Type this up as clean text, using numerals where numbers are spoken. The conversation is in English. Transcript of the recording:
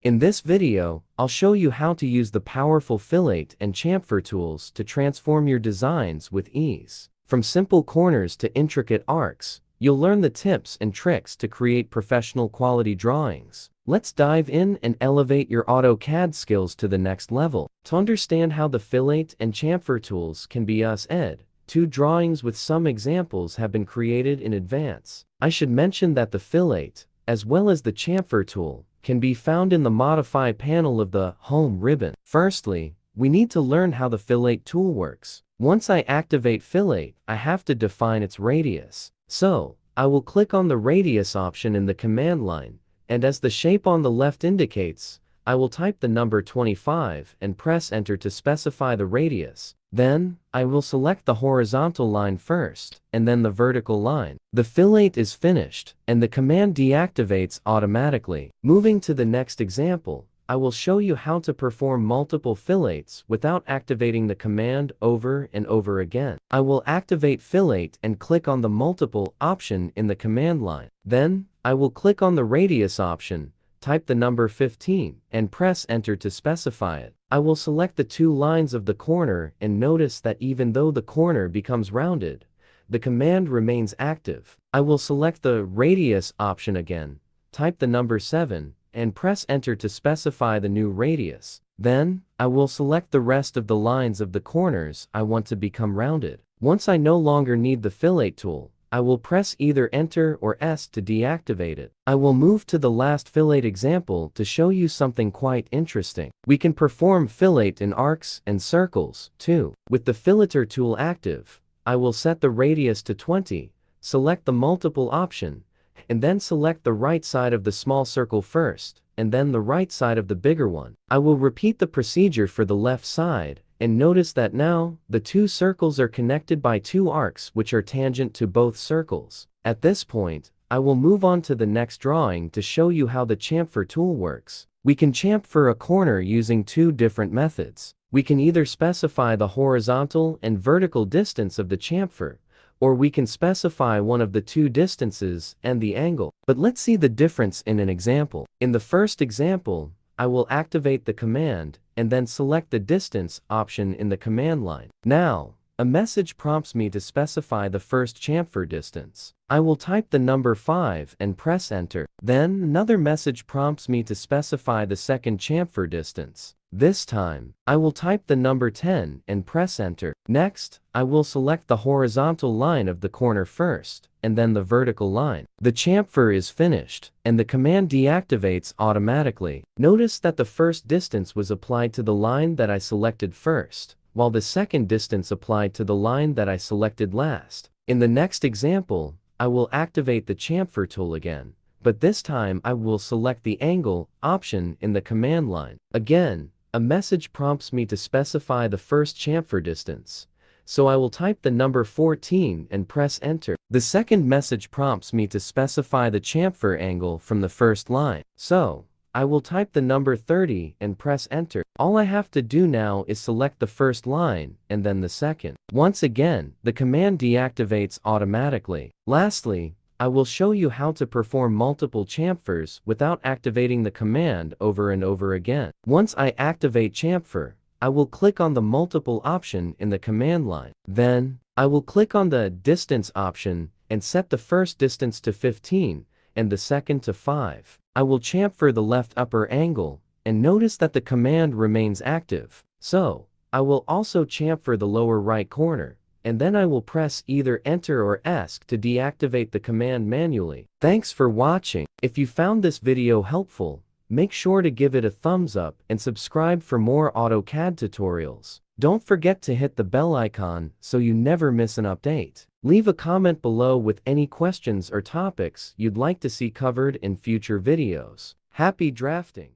In this video, I'll show you how to use the powerful fillet and chamfer tools to transform your designs with ease. From simple corners to intricate arcs, you'll learn the tips and tricks to create professional quality drawings. Let's dive in and elevate your AutoCAD skills to the next level. To understand how the fillet and chamfer tools can be used, two drawings with some examples have been created in advance. I should mention that the fillet, as well as the chamfer tool, can be found in the Modify panel of the Home ribbon. Firstly, we need to learn how the fillet tool works. Once I activate fillet, I have to define its radius. So, I will click on the radius option in the command line, and as the shape on the left indicates, I will type the number 25 and press enter to specify the radius. Then, I will select the horizontal line first, and then the vertical line. The fillet is finished, and the command deactivates automatically. Moving to the next example, I will show you how to perform multiple fillets without activating the command over and over again. I will activate fillet and click on the multiple option in the command line. Then, I will click on the radius option, type the number 15, and press enter to specify it. I will select the two lines of the corner and notice that even though the corner becomes rounded, the command remains active. I will select the radius option again, type the number 7, and press enter to specify the new radius. Then, I will select the rest of the lines of the corners I want to become rounded. Once I no longer need the fillet tool, I will press either Enter or S to deactivate it. I will move to the last fillet example to show you something quite interesting. We can perform fillet in arcs and circles, too. With the fileter tool active, I will set the radius to 20, select the multiple option, and then select the right side of the small circle first, and then the right side of the bigger one. I will repeat the procedure for the left side, and notice that now, the two circles are connected by two arcs which are tangent to both circles. At this point, I will move on to the next drawing to show you how the chamfer tool works. We can chamfer a corner using two different methods. We can either specify the horizontal and vertical distance of the chamfer, or we can specify one of the two distances and the angle. But let's see the difference in an example. In the first example, I will activate the command and then select the distance option in the command line. Now, a message prompts me to specify the first chamfer distance. I will type the number 5 and press enter. Then another message prompts me to specify the second chamfer distance. This time, I will type the number 10 and press enter. Next, I will select the horizontal line of the corner first, and then the vertical line. The chamfer is finished, and the command deactivates automatically. Notice that the first distance was applied to the line that I selected first, while the second distance applied to the line that I selected last. In the next example, I will activate the chamfer tool again, but this time I will select the angle option in the command line. Again, a message prompts me to specify the first chamfer distance, so I will type the number 14 and press enter. The second message prompts me to specify the chamfer angle from the first line, so I will type the number 30 and press enter. All I have to do now is select the first line and then the second. Once again, the command deactivates automatically. Lastly, I will show you how to perform multiple chamfers without activating the command over and over again. Once I activate chamfer, I will click on the multiple option in the command line. Then, I will click on the distance option and set the first distance to 15 and the second to 5. I will chamfer the left upper angle, and notice that the command remains active. So, I will also chamfer the lower right corner, and then I will press either Enter or S to deactivate the command manually. Thanks for watching. If you found this video helpful, make sure to give it a thumbs up and subscribe for more AutoCAD tutorials. Don't forget to hit the bell icon so you never miss an update. Leave a comment below with any questions or topics you'd like to see covered in future videos. Happy drafting!